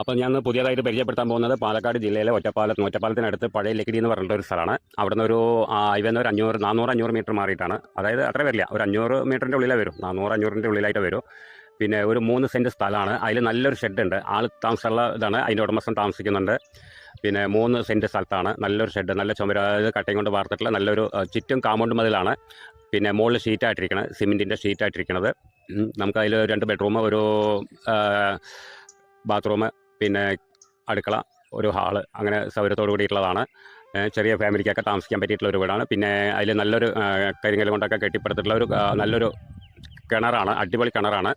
അപ്പോൾ ഞാൻ പുതിയതായിട്ട് പരിചയപ്പെടുത്താൻ പോകുന്നത് പാലക്കാട് ജില്ലയിലെ ഒറ്റപ്പാലത്തിനടുത്ത് പഴയ ലക്കിടി എന്ന് പറഞ്ഞിട്ടൊരു സ്ഥലമാണ്. അവിടുന്ന് ഒരു ഹൈവേന്ന് ഒരു 400-500 മീറ്റർ മാറിയിട്ടാണ്. അതായത് അത്ര വരില്ല, ഒരു 500 മീറ്ററിൻ്റെ ഉള്ളിലേ വരും, 400-500ൻ്റെ ഉള്ളിലായിട്ട് വരും. പിന്നെ ഒരു 3 സെൻറ്റ് സ്ഥലമാണ്. അതിൽ നല്ലൊരു ഷെഡുണ്ട്, ആൾ താമസമുള്ള ഇതാണ്, അതിൻ്റെ ഉടമസ്ഥൻ താമസിക്കുന്നുണ്ട്. പിന്നെ 3 സെൻറ്റ് സ്ഥലത്താണ്, നല്ലൊരു ഷെഡ്, നല്ല ചുമര, അതായത് കട്ടയും കൊണ്ട് വാർത്തിട്ടുള്ള നല്ലൊരു ചുറ്റും കാമ്പൗണ്ട് മതിലാണ്. പിന്നെ മുകളിൽ ഷീറ്റായിട്ടിരിക്കുന്നത്, സിമെൻറ്റിൻ്റെ ഷീറ്റായിട്ടിരിക്കുന്നത്. നമുക്കതിൽ 2 ബെഡ്റൂം, ഒരു ബാത്റൂം, പിന്നെ അടുക്കള, ഒരു ഹാള്, അങ്ങനെ സൗകര്യത്തോടു കൂടിയിട്ടുള്ളതാണ്. ചെറിയ ഫാമിലിക്കൊക്കെ താമസിക്കാൻ പറ്റിയിട്ടുള്ള ഒരു വീടാണ്. പിന്നെ അതിൽ നല്ലൊരു കരിങ്കല്ല് കൊണ്ടൊക്കെ കെട്ടിപ്പടുത്തിട്ടുള്ള ഒരു നല്ലൊരു കിണറാണ്, അടിപൊളി കിണറാണ്,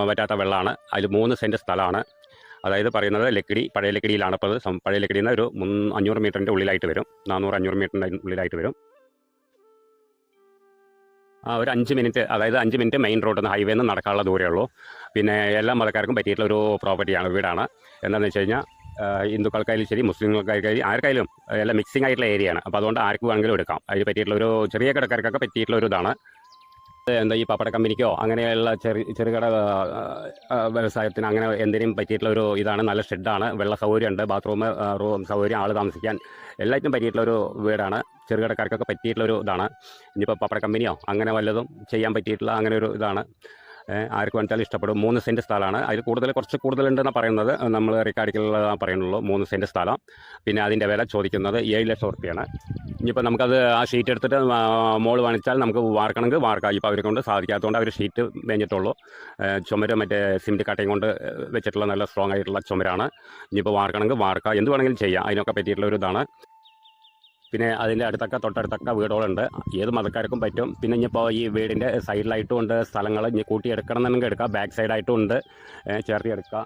വറ്റാത്ത വെള്ളമാണ്. അതിൽ 3 സെൻറ്റ് സ്ഥലമാണ്. അതായത് പറയുന്നത് ലക്കിടി, പഴയ ലക്കിടിയിലാണ്. അപ്പോൾ അത് പഴയ ലക്കിടിയിൽ നിന്ന് ഒരു 500 മീറ്ററിൻ്റെ ഉള്ളിലായിട്ട് വരും, 400-500 മീറ്ററിൻ്റെ ഉള്ളിലായിട്ട് വരും. ഒരു 5 മിനിറ്റ്, അതായത് 5 മിനിറ്റ് മെയിൻ റോഡിൽ നിന്ന്, ഹൈവേ നിന്ന് നടക്കാനുള്ള ദൂരമേ ഉള്ളൂ. പിന്നെ എല്ലാ മതക്കാർക്കും പറ്റിയിട്ടുള്ള ഒരു പ്രോപ്പർട്ടിയാണ്, വീടാണ്. എന്താണെന്ന് വെച്ച് കഴിഞ്ഞാൽ ഹിന്ദുക്കൾക്കായാലും ശരി, മുസ്ലിങ്ങൾക്കായാലും ആർക്കായാലും എല്ലാം മിക്സിംഗ് ആയിട്ടുള്ള ഏരിയയാണ്. അപ്പോൾ അതുകൊണ്ട് ആർക്ക് വേണമെങ്കിലും എടുക്കാം. അതിന് പറ്റിയിട്ടുള്ള ഒരു ചെറിയ കടക്കാർക്കൊക്കെ പറ്റിയിട്ടുള്ള ഒരു ഇതാണ്. എന്താ ഈ പപ്പട കമ്പനിക്കോ അങ്ങനെയുള്ള ചെറുകിട വ്യവസായത്തിന് അങ്ങനെ എന്തിനും പറ്റിയിട്ടുള്ള ഒരു ഇതാണ്. നല്ല ഷെഡാണ്, വെള്ള സൗകര്യമുണ്ട്, ബാത്റൂം, റൂം സൗകര്യം, ആൾ താമസിക്കാൻ എല്ലാറ്റിനും പറ്റിയിട്ടുള്ളൊരു വീടാണ്. ചെറുകിടക്കാർക്കൊക്കെ പറ്റിയിട്ടുള്ളൊരു ഇതാണ്. ഇനിയിപ്പോൾ പപ്പട കമ്പനിയോ അങ്ങനെ വല്ലതും ചെയ്യാൻ പറ്റിയിട്ടുള്ള അങ്ങനെ ഒരു ഇതാണ്. ആർക്ക് വേണമെങ്കിലും ഇഷ്ടപ്പെടും. 3 സെൻറ്റ് സ്ഥലമാണ്. അതിൽ കുറച്ച് കൂടുതലുണ്ടെന്നാണ് പറയുന്നത്. നമ്മൾ റെക്കോർഡിക്കലാണ് പറയുന്നുള്ളൂ. 3 സെൻറ്റ് സ്ഥലം. പിന്നെ അതിൻ്റെ വില ചോദിക്കുന്നത് 7 ലക്ഷം റുപ്യാണ്. ഇനിയിപ്പോൾ നമുക്കത് ആ ഷീറ്റ് എടുത്തിട്ട് മോൾ വാങ്ങിച്ചാൽ നമുക്ക് വാർക്കണമെങ്കിൽ വാർക്കാം. ഇപ്പോൾ അവരെ കൊണ്ട് സാധിക്കാത്തതുകൊണ്ട് അവർ ഷീറ്റ് മേഞ്ഞിട്ടുള്ളൂ. ചുമര് മറ്റേ സിമെൻറ്റ് കട്ടയും കൊണ്ട് വെച്ചിട്ടുള്ള നല്ല സ്ട്രോങ് ആയിട്ടുള്ള ചുമരാണ്. ഇനിയിപ്പോൾ വാർക്കണമെങ്കിൽ വാർക്കാം, എന്ത് വേണമെങ്കിലും ചെയ്യാം. അതിനൊക്കെ പറ്റിയിട്ടുള്ള ഒരു ഇതാണ്. പിന്നെ അതിൻ്റെ തൊട്ടടുത്തൊക്കെ വീടുകളുണ്ട്, ഏത് മതക്കാർക്കും പറ്റും. പിന്നെ ഇനിയിപ്പോൾ ഈ വീടിൻ്റെ സൈഡിലായിട്ടും ഉണ്ട് സ്ഥലങ്ങൾ, ഇനി കൂട്ടിയെടുക്കണം എന്നുണ്ടെങ്കിൽ എടുക്കാം. ബാക്ക് സൈഡായിട്ടും ഉണ്ട്, ചേർത്തിയെടുക്കാം.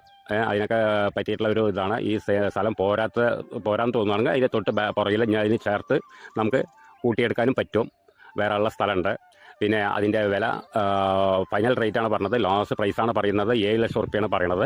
അതിനൊക്കെ പറ്റിയിട്ടുള്ള ഒരു ഇതാണ്. ഈ സ്ഥലം പോരാൻ തോന്നുകയാണെങ്കിൽ അതിൻ്റെ തൊട്ട് പുറകിൽ ഞാൻ അതിന് ചേർത്ത് നമുക്ക് കൂട്ടിയെടുക്കാനും പറ്റും. വേറെ ഉള്ള സ്ഥലമുണ്ട്. പിന്നെ അതിൻ്റെ വില ഫൈനൽ റേറ്റാണ് പറഞ്ഞത്, ലാസ്റ്റ് പ്രൈസാണ് പറയുന്നത്, 7 ലക്ഷം റുപ്യാണ് പറയണത്.